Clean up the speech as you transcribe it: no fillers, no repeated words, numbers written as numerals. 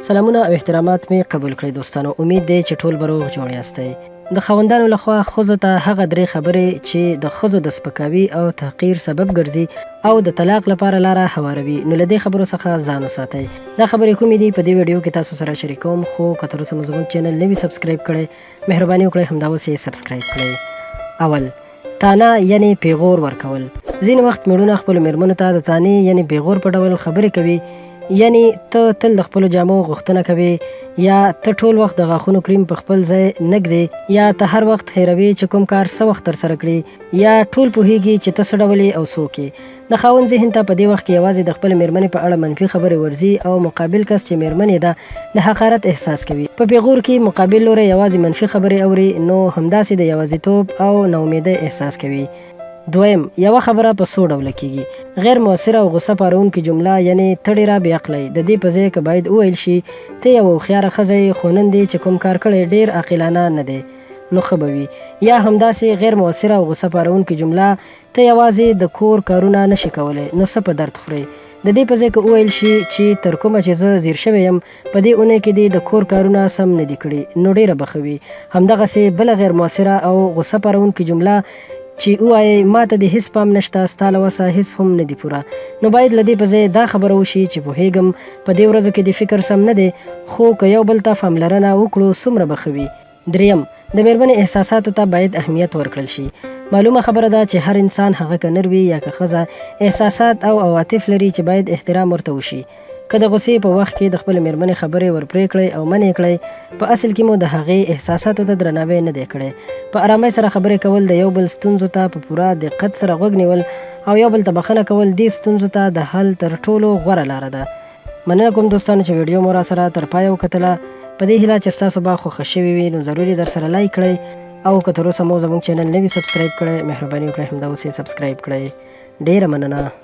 سلامونه او احترامات مې قبول کړئ دوستانو. امید دی چې ټول به روغ جوړ یاستئ. د خاوندانو لخوا ښځو ته هغه درې خبرې چې د ښځو د سپکاوي او تحقیر سبب ګرځي او د طلاق لپاره لاره هواروي، نو له دې خبرو څخه ځان وساتئ. دا خبرې کومې دي په دې ویډیو کې تاسو سره شریکوم، خو که تر اوسه مو زموږ چینل نه وي سبسکرایب کړی، مهرباني وکړئ همدا اوس یې سبسکرایب کړئ. اول، تانه یعنې پیغور ورکول. ځینې وخت میړونه خپلو میرمنو ته د تانې یعنې پیغور په ډول خبرې کوي، یعنی ته تل د خپلو جامو غوښتنه کوې، یا ته ټول وخت د غاښونو کریم په خپل ځای نه ږدې، یا ته هر وخت هیروې چې کوم کار څه وخت ترسره کړي، یا ټول پوهیږي چې ته څه ډول یې او څوک یې. د خاوند ذهن ته په دې وخت کې یوازې د خپلې میرمنې په اړه منفي خبرې ورځي او مقابل کس چې میرمن یې ده د حقارت احساس کوي. په پیغور کې مقابل لوری یوازې منفي خبرې اوري، نو همداسې د یوازیتوب او ناامیدۍ احساس کوي. دویم، یوه خبره په څو ډوله کیږي. غیر مؤثره او غصه پارونکې جمله، یعنی ته ډېره بې عقله یې. د دې په ځای کې باید وویل شي ته یوه هوښیاره ښځه یې، خو نن دې چې کوم کار کړی ډېر عاقلانه نه دی، نو ښه به وي. یا همداسې غیر مؤثره او غصه پارونکې جمله، ته یوازې د کور کارونه نشي کولی، نو څه په درد خورې. د دې په ځای کې وویل شي چې تر کومه چې زه زیر شوی یم په دې اونۍ کې دې د کور کارونه سم نه دي کړي، نو ډېره به ښه وي. همدغسې بله غیر مؤثره او غصه پارونکې جمله چې ووایې ما ته دې هېڅ پام نشته، ستا له وسه هېڅ هم نه دي پوره، نو باید له دې په ځای دا خبره وشي چې پوهېږم په دې ورځو کې د فکر سم نه دی، خو که یو بل ته پاملرنه وکړو څومره به ښه وي. دریم، د میرمنې احساساتو ته باید اهمیت ورکړل شي. معلومه خبره ده چې هر انسان، هغه که نر وي یا که ښځه، احساسات او عواطف لري چې باید احترام ورته وشي. که د غصې په وخت کې د خپلې میرمنې خبرې ورپرې کړئ او منې کړئ، په اصل کې مو د هغې احساساتو ته درناوی نه دی کړی. په ارامۍ سره خبرې کول، د یو بل ستونزو ته په پوره دقت سره غوږ نیول او یو بل ته بښنه کول، دې ستونزو ته د حل تر ټولو غوره لاره ده. مننه کوم دوستانو چې ویډیو مو را سره تر پایه وکتله. په دې هیله چې ستاسو به خوښه شوې وي، نو ضرور یې در سره لایک کړئ، او که تر اوسه مو زموږ چینل نه وي سبسکرایب کړی، مهرباني وکړئ همدا اوس یې سبسکرایب کړئ. ډېره مننه.